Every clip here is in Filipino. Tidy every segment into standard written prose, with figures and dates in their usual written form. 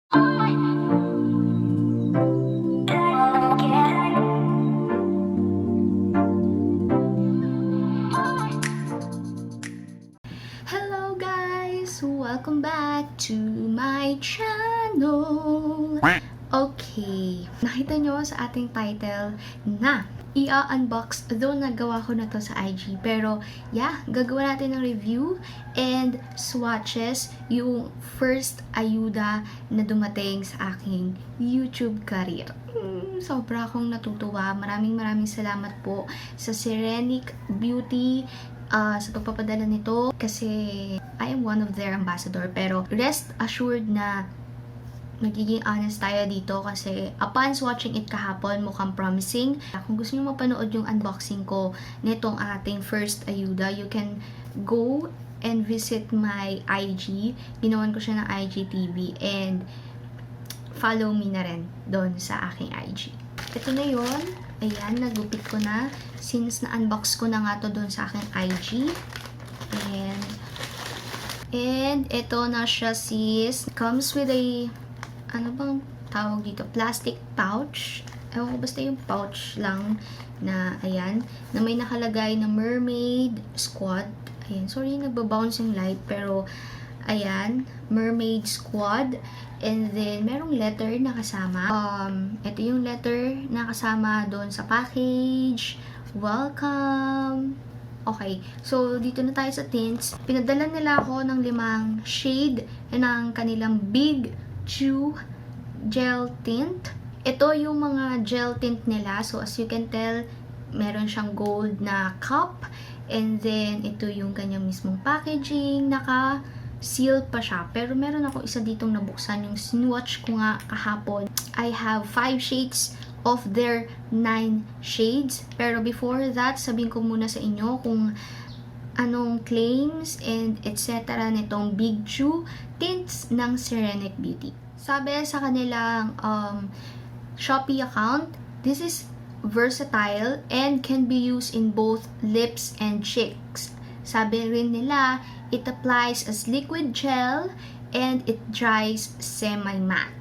Hello guys! Welcome back to my channel! Okay, nakita nyo sa ating title na i-unbox, though nagawa ko na to sa IG, pero yeah, gagawa natin ng review and swatches yung first ayuda na dumating sa aking YouTube career. Sobra akong natutuwa. Maraming salamat po sa Serenic Beauty sa pagpapadala nito kasi I am one of their ambassador, pero rest assured na magiging honest tayo dito kasi upon watching it kahapon, mukhang promising. Kung gusto nyo mapanood yung unboxing ko nitong ating first ayuda, you can go and visit my IG. Ginawan ko siya ng IGTV and follow me na rin doon sa aking IG. Ito na yun. Ayan, nagupit ko na since na-unbox ko na nga to doon sa aking IG. And ito na siya sis. Comes with a ano bang tawag dito? Plastic pouch. Ewan ko, basta yung pouch lang na, ayan, na may nakalagay na mermaid squad. Ayan, sorry, nagbabounce yung light, pero, ayan, mermaid squad. And then, merong letter na kasama. Ito yung letter na kasama doon sa package. Welcome! Okay, so dito na tayo sa tints. Pinadala nila ako ng 5 shade ng kanilang Bigchu gel tint. Ito yung mga gel tint nila. So as you can tell, meron siyang gold na cup. And then ito yung kanyang mismong packaging. Naka-seal pa siya. Pero meron ako isa ditong nabuksan. Yung swatch ko nga kahapon. I have 5 shades of their 9 shades. Pero before that, sabihin ko muna sa inyo kung anong claims and etc. nitong Bigchu tints ng Serenic Beauty. Sabi sa kanilang Shopee account, this is versatile and can be used in both lips and cheeks. Sabi rin nila, it applies as liquid gel and it dries semi-matte.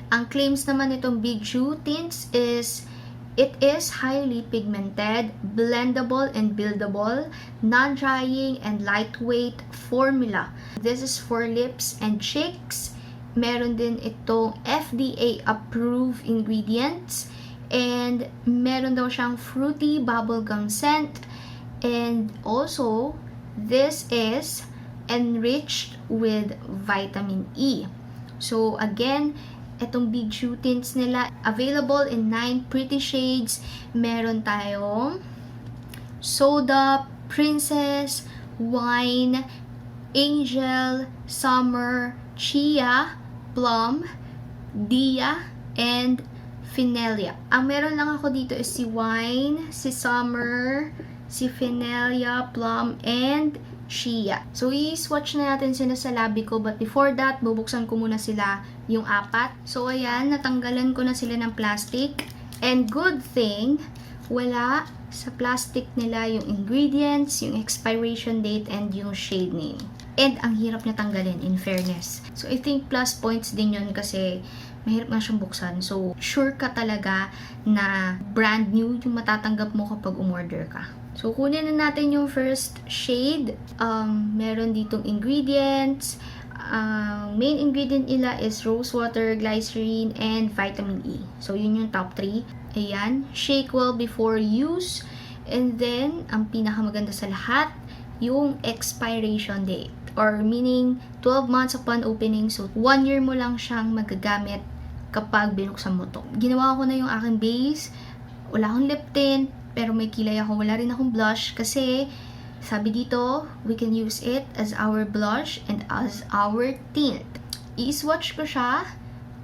Ang claims naman nitong Bigchu tints is, it is highly pigmented, blendable and buildable, non-drying and lightweight formula. This is for lips and cheeks. Meron din itong FDA-approved ingredients. And meron daw siyang fruity bubblegum scent. And also, this is enriched with vitamin E. So, again, itong Bigchu tints nila, available in 9 pretty shades. Meron tayong Soda, Princess, Wine, Angel, Summer, Chia, Plum, Dia, and Phenelia. Ang meron lang ako dito is si Wine, si Summer, si Phenelia, Plum, and Chia. So, i-swatch na natin sila sa labi ko. But before that, bubuksan ko muna sila yung 4. So, ayan, natanggalan ko na sila ng plastic. And good thing, wala sa plastic nila yung ingredients, yung expiration date, and yung shade name. And ang hirap niya tanggalin, in fairness. So, I think plus points din yun kasi mahirap nga siyang buksan. So, sure ka talaga na brand new yung matatanggap mo kapag umorder ka. So, kunin na natin yung first shade. Meron ditong ingredients. Main ingredient nila is rose water, glycerin, and vitamin E. So, yun yung top 3. Ayan. Shake well before use. And then, ang pinakamaganda sa lahat, yung expiration date. Or meaning, 12 months upon opening. So, 1 year mo lang siyang magagamit kapag binuksan mo to. Ginawa ko na yung aking base. Wala akong lip tint. Pero may kilay ako. Wala rin akong blush kasi sabi dito, we can use it as our blush and as our tint. I-swatch ko siya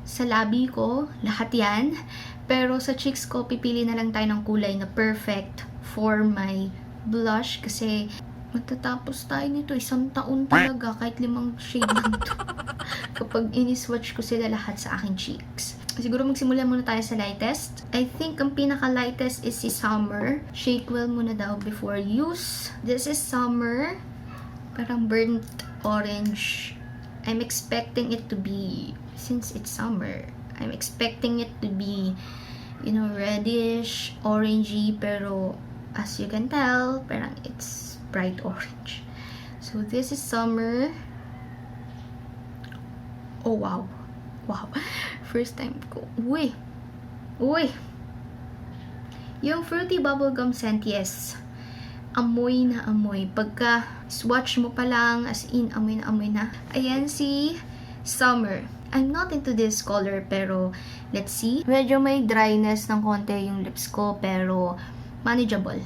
sa labi ko. Lahat yan. Pero sa cheeks ko, pipili na lang tayo ng kulay na perfect for my blush kasi matatapos tayo nito. 1 taon talaga kahit 5 shade lang to. Kapag ini-swatch ko sila lahat sa aking cheeks. Siguro magsimula muna tayo sa lightest. I think ang pinaka-lightest is si Summer. Shake well muna daw before use. This is Summer. Parang burnt orange. I'm expecting it to be since it's summer, I'm expecting it to be, you know, reddish, orangey, pero as you can tell, parang it's bright orange. So this is summer. Oh wow. Wow. First time ko. Uy. Yung fruity bubblegum scent, yes. Amoy na amoy. Pagka swatch mo pa lang, as in, amoy na amoy na. Ayan si Summer. I'm not into this color, pero let's see. Medyo may dryness ng konti yung lips ko, pero manageable.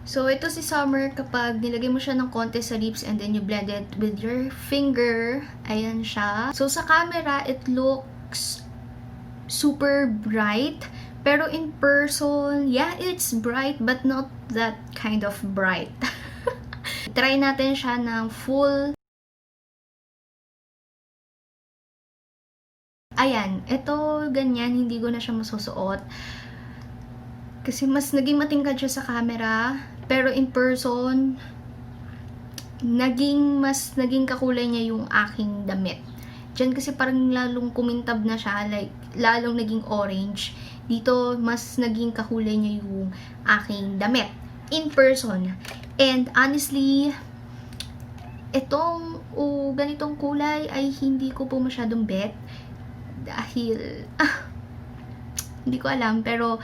So, ito si Summer kapag nilagay mo siya ng konti sa lips and then you blend it with your finger. Ayan siya. So, sa camera, it looks super bright. Pero in person, yeah, it's bright but not that kind of bright. Try natin siya ng full. Ayan, ito ganyan, hindi ko na siya masusuot. Kasi mas naging matingkad siya sa camera. Pero in person, mas naging kakulay niya yung aking damit. Diyan kasi parang lalong kumintab na siya, like lalong naging orange. Dito, mas naging kakulay niya yung aking damit. In person. And honestly, itong ganitong kulay ay hindi ko po masyadong bet. Dahil, hindi ko alam, pero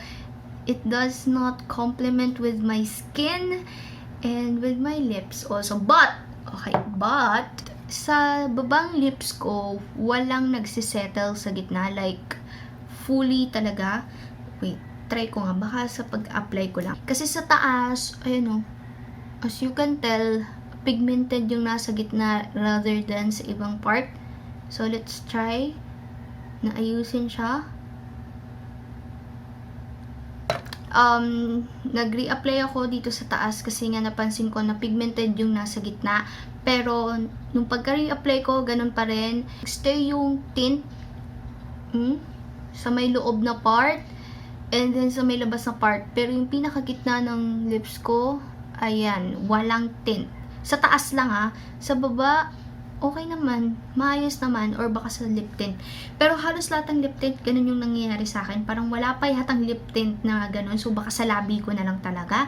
it does not complement with my skin and with my lips also. But sa babang lips ko, walang nagsisettle sa gitna. Like, fully talaga. Wait, try ko nga. Baka sa pag-apply ko lang. Kasi sa taas, ayan o. As you can tell, pigmented yung nasa gitna rather than sa ibang part. So, let's try na ayusin siya. Nag-re-apply ako dito sa taas kasi nga napansin ko na pigmented yung nasa gitna. Pero, nung pagka-re-apply ko, ganun pa rin. Stay yung tint sa may loob na part and then sa may labas na part. Pero yung pinakagitna ng lips ko, ayan, walang tint. Sa taas lang ha. Sa baba, okay naman, maayos naman, or baka sa lip tint. Pero halos lahat ng lip tint, ganun yung nangyayari sa akin. Parang wala pa yatang lip tint na ganun. So, baka sa labi ko na lang talaga.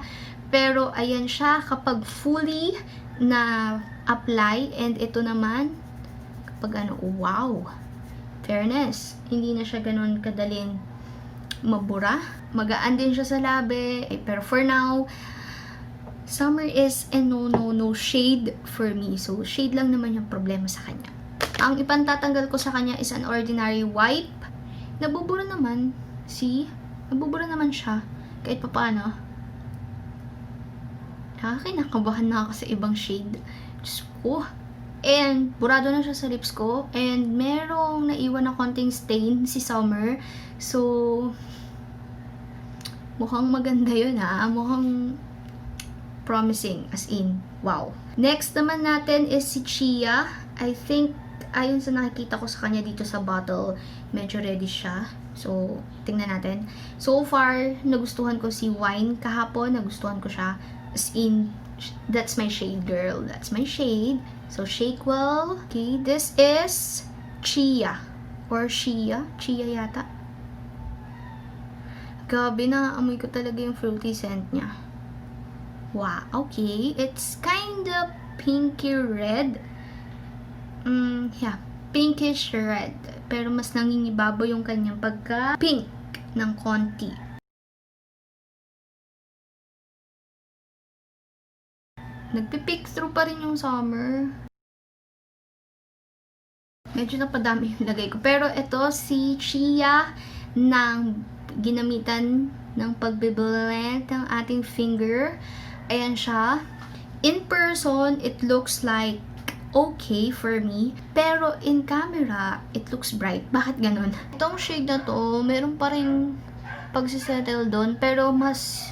Pero, ayan siya, kapag fully na apply, and ito naman, kapag ano, wow! Fairness, hindi na siya ganun kadaling mabura. Magaan din siya sa labi. Pero for now, Summer is a no shade for me. So, shade lang naman yung problema sa kanya. Ang ipantatanggal ko sa kanya is an ordinary wipe. Nabubura naman. See? Nabubura naman siya. Kahit pa paano. Kinakabahan na ako sa ibang shade. Diyos ko. And, burado na siya sa lips ko. And, merong naiwan na konting stain si Summer. So, mukhang maganda yun ha. Mukhang promising, as in, wow. Next naman natin is si Chia. I think, ayon sa nakikita ko sa kanya dito sa bottle, medyo ready siya. So, tingnan natin. So far, nagustuhan ko si Wine kahapon. Nagustuhan ko siya. As in, that's my shade, girl. That's my shade. So, shake well. Okay, this is Chia. Or Shia. Chia yata. Gabi, na-amoy ko talaga yung fruity scent niya. Wow, okay. It's kind of pinky red. Yeah, pinkish red. Pero mas nangingibabaw yung kanyang pagka-pink ng konti. Nagpipick through pa rin yung Summer. Medyo napadami yung lagay ko. Pero ito, si Chia ng ginamitan ng pagbiblend ng ating finger. Ayan siya. In person, it looks like okay for me. Pero in camera, it looks bright. Bakit ganun? Itong shade na to, meron pa rin pagsisettle doon. Pero mas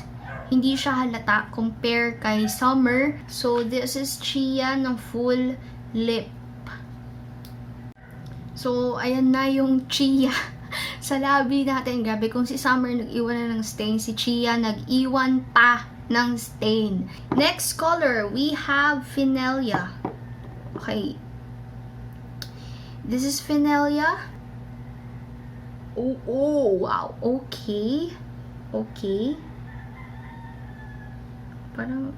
hindi siya halata compare kay Summer. So, this is Chia ng full lip. So, ayan na yung Chia sa labi natin. Grabe, kung si Summer nag-iwan na ng stain, si Chia nag-iwan pa ng stain. Next color, we have Phenella. Okay. This is Phenella. Oh, wow. Okay. Okay. Parang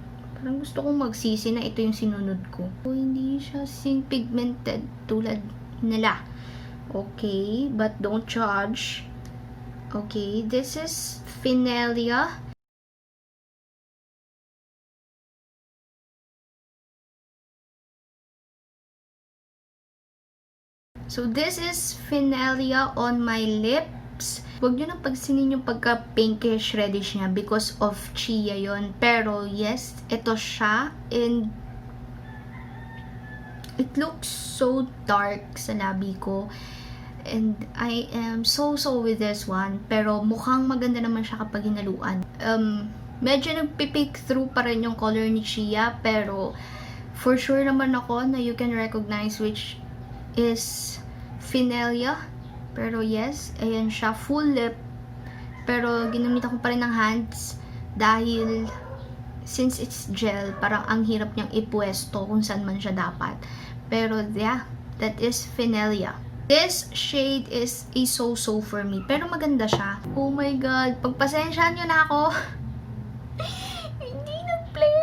gusto kong magsisi na ito yung sinunod ko. Hindi siya pigmented tulad nila. Okay, but don't judge. Okay, this is Phenella. So, this is Phenella on my lips. Huwag nyo nang pagsinin yung pagka-pinkish reddish niya because of chia yon. Pero, yes, ito siya. And, it looks so dark sa labi ko. And, I am so with this one. Pero, mukhang maganda naman siya kapag hinaluan. Medyo nagpipick through pa rin yung color ni Chia. Pero, for sure naman ako na you can recognize which is Phenella. Pero yes, ayan siya, full lip. Pero ginamitan ko pa rin ng hands dahil since it's gel, parang ang hirap niyang ipwesto kung saan man siya dapat. Pero yeah, that is Phenella. This shade is a so-so for me. Pero maganda siya. Oh my god, pagpasensyaan nyo na ako. Hindi nag-play.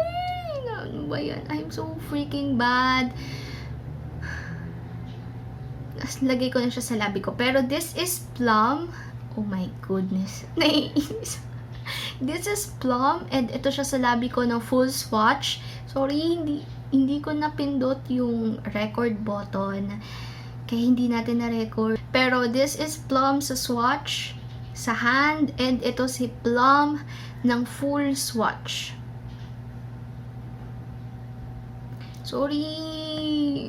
Ano ba yan? I'm so freaking bad. Lagay ko na siya sa labi ko. Pero this is plum. Oh my goodness. Naiinis. This is plum. And ito siya sa labi ko ng full swatch. Sorry, hindi ko napindot yung record button. Kaya hindi natin na-record. Pero this is plum sa swatch. Sa hand. And ito si plum ng full swatch. Sorry.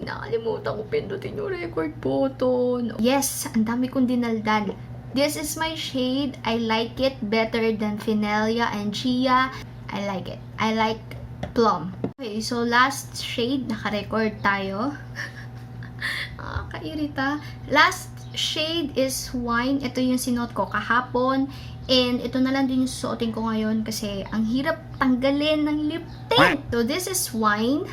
Nakalimutan ko pindutin yung record button. Yes, ang dami kong dinaldal. This is my shade. I like it better than Phenella and Chia. I like it. I like plum. Okay, so last shade. Naka-record tayo. Kairita. Last shade is wine. Ito yung sinuot ko kahapon. And ito na lang din yung susuotin ko ngayon kasi ang hirap tanggalin ng lip tint. So this is wine.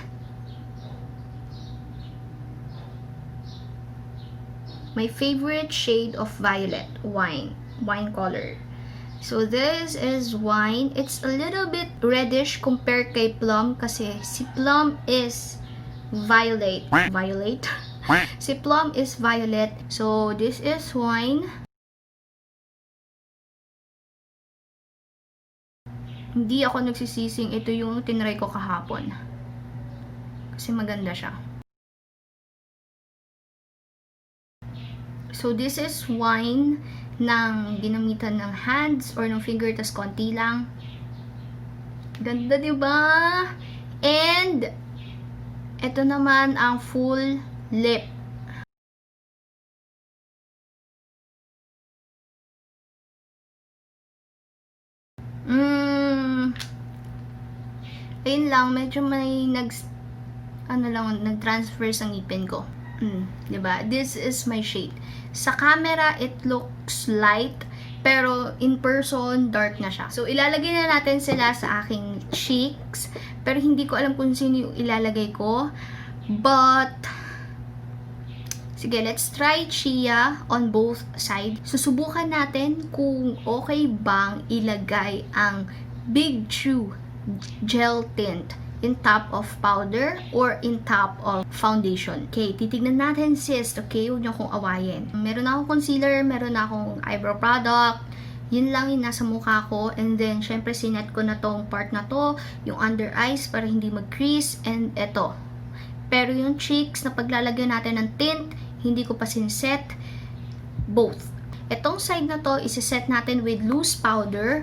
My favorite shade of violet, wine color. So this is wine. It's a little bit reddish compared kay plum kasi si plum is violet. Si plum is violet. So this is wine. Hindi ako nagsisising ito yung tinry ko kahapon. Kasi maganda siya. So, this is wine ng ginamitan ng hands or ng finger, tas konti lang. Ganda, diba? And, ito naman ang full lip. Ayun lang, medyo may nag-transfer sa ngipin ko. Diba? This is my shade. Sa camera, it looks light, pero in person, dark na siya. So, ilalagay na natin sila sa aking cheeks, pero hindi ko alam kung sino yung ilalagay ko. But, sige, let's try Chia on both sides. Susubukan natin kung okay bang ilagay ang Bigchu gel tint in top of powder or in top of foundation. Okay, titignan natin sis. Okay, huwag niyo akong awayin. Meron akong concealer, meron akong eyebrow product. Yun lang yung nasa mukha ko. And then, syempre, sinet ko na tong part na to, yung under eyes para hindi mag-crease. And eto. Pero yung cheeks na paglalagyan natin ng tint, hindi ko pa sinset. Both. Etong side na to, isiset natin with loose powder.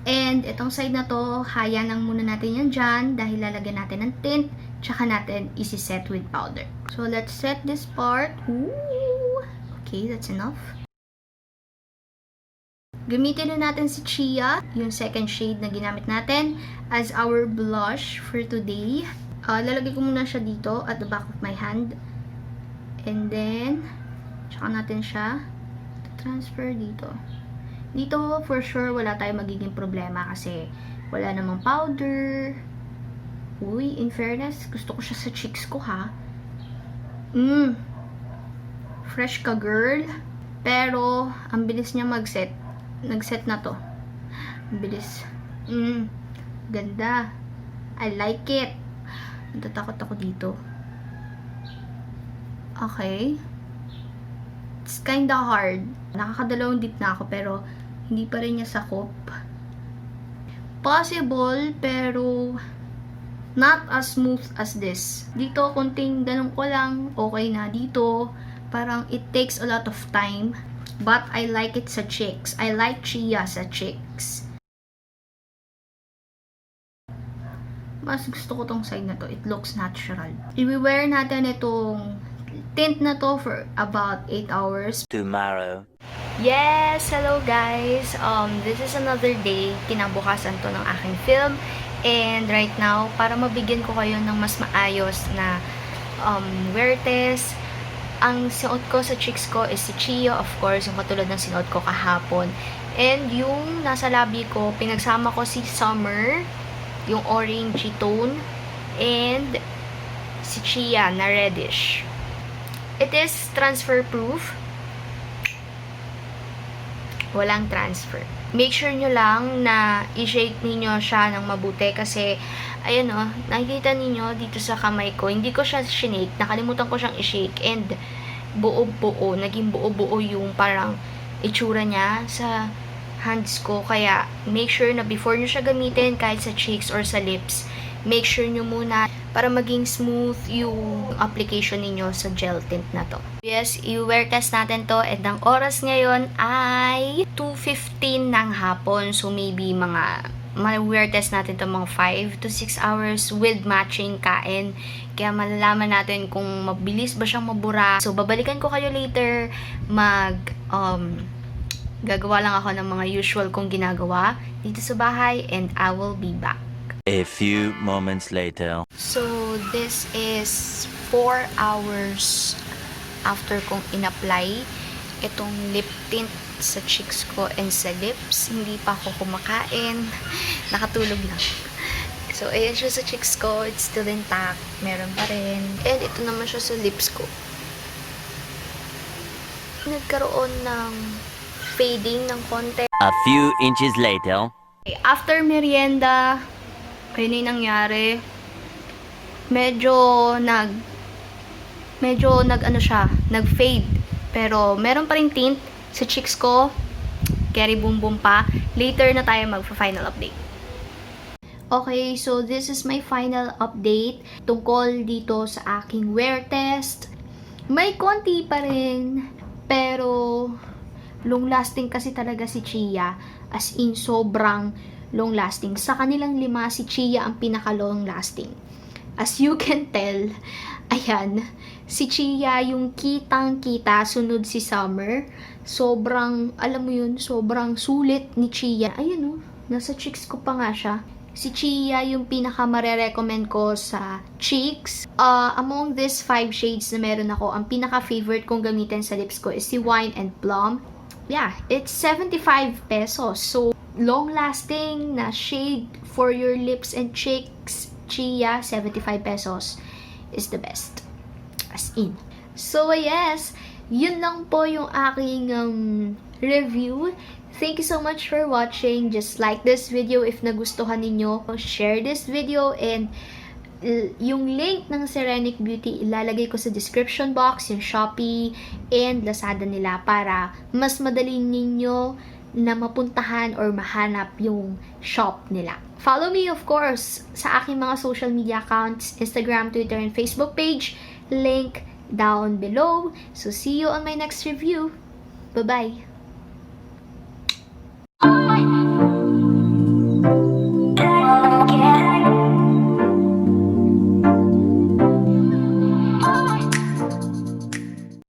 And itong side na to, hayan lang muna natin yan dyan dahil lalagyan natin ng tint, tsaka natin isiset with powder. So, let's set this part. Ooh! Okay, that's enough. Gamitin na natin si Chia, yung second shade na ginamit natin, as our blush for today. Lalagay ko muna siya dito at the back of my hand. And then, tsaka natin siya transfer dito. Dito, for sure, wala tayong magiging problema kasi Wala namang powder. Uy, in fairness, gusto ko siya sa cheeks ko, ha. Fresh ka, girl. Pero, ang bilis niya mag-set. Nag-set na to. Ang bilis. Ganda. I like it. Natatakot ako dito. Okay. It's kinda hard. Nakakadalawang dip na ako, pero hindi pa rin niya sakop. Possible, pero not as smooth as this. Dito, kunting ganun ko lang, okay na. Dito, parang it takes a lot of time. But I like it sa cheeks. I like Chia sa cheeks. Mas gusto ko tong side na to. It looks natural. I-wear natin itong tint na to for about 8 hours. Tomorrow. Yes! Hello guys! This is another day. Kinabukasan to ng aking film. And right now, para mabigyan ko kayo ng mas maayos na wear test, ang sinuot ko sa cheeks ko is si Chia, of course, yung katulad ng sinuot ko kahapon. And yung nasa labi ko, pinagsama ko si Summer, yung orangey tone, and si Chia na reddish. It is transfer proof. Walang transfer. Make sure nyo lang na i-shake ninyo siya ng mabuti kasi, ayan o, nakikita ninyo dito sa kamay ko, hindi ko siya shinake, nakalimutan ko siyang i-shake, and buo-buo, naging buo-buo yung parang itsura niya sa hands ko. Kaya, make sure na before nyo siya gamitin, kahit sa cheeks or sa lips, make sure nyo muna para maging smooth yung application ninyo sa gel tint na to. Yes, i-wear test natin to, at ang oras ngayon ay 2:15 ng hapon. So, maybe ma-wear test natin to mga 5 to 6 hours with matching kain. Kaya malalaman natin kung mabilis ba siyang mabura. So, babalikan ko kayo later. Gagawa lang ako ng mga usual kong ginagawa dito sa bahay, and I will be back. A few moments later. So, this is 4 hours after kong in-apply itong lip tint sa cheeks ko and sa lips. Hindi pa ako kumakain. Nakatulog lang. So, ayan siya sa cheeks ko. It's still intact. Meron pa rin. And ito naman siya sa lips ko. Nagkaroon ng fading ng konti. A few inches later. After merienda, ayun yung nangyari. Medyo nag-fade. Pero meron pa rin tint sa cheeks ko. Carry boom boom pa. Later na tayo magpa-final update. Okay, so this is my final update tungkol dito sa aking wear test. May konti pa rin, pero long lasting kasi talaga si Chia. As in, sobrang long lasting. Sa kanilang 5, si Chia ang pinaka long lasting. As you can tell, ayan, si Chia yung kitang-kita, sunod si Summer. Sobrang, alam mo yun, sobrang sulit ni Chia. Ayan o, nasa cheeks ko pa nga siya. Si Chia yung pinaka mare-recommend ko sa cheeks. Among these 5 shades na meron ako, ang pinaka-favorite kong gamitin sa lips ko is si Wine and Plum. Yeah, it's 75 pesos. So, long-lasting na shade for your lips and cheeks, Chia, 75 pesos is the best. As in. So, yes, yun lang po yung aking review. Thank you so much for watching. Just like this video if nagustuhan ninyo. Share this video, and yung link ng Serenic Beauty ilalagay ko sa description box, yung Shopee and Lazada nila, para mas madali ninyo na mapuntahan or mahanap yung shop nila. Follow me, of course, sa aking mga social media accounts, Instagram, Twitter, and Facebook page. Link down below. So, see you on my next review. Bye-bye!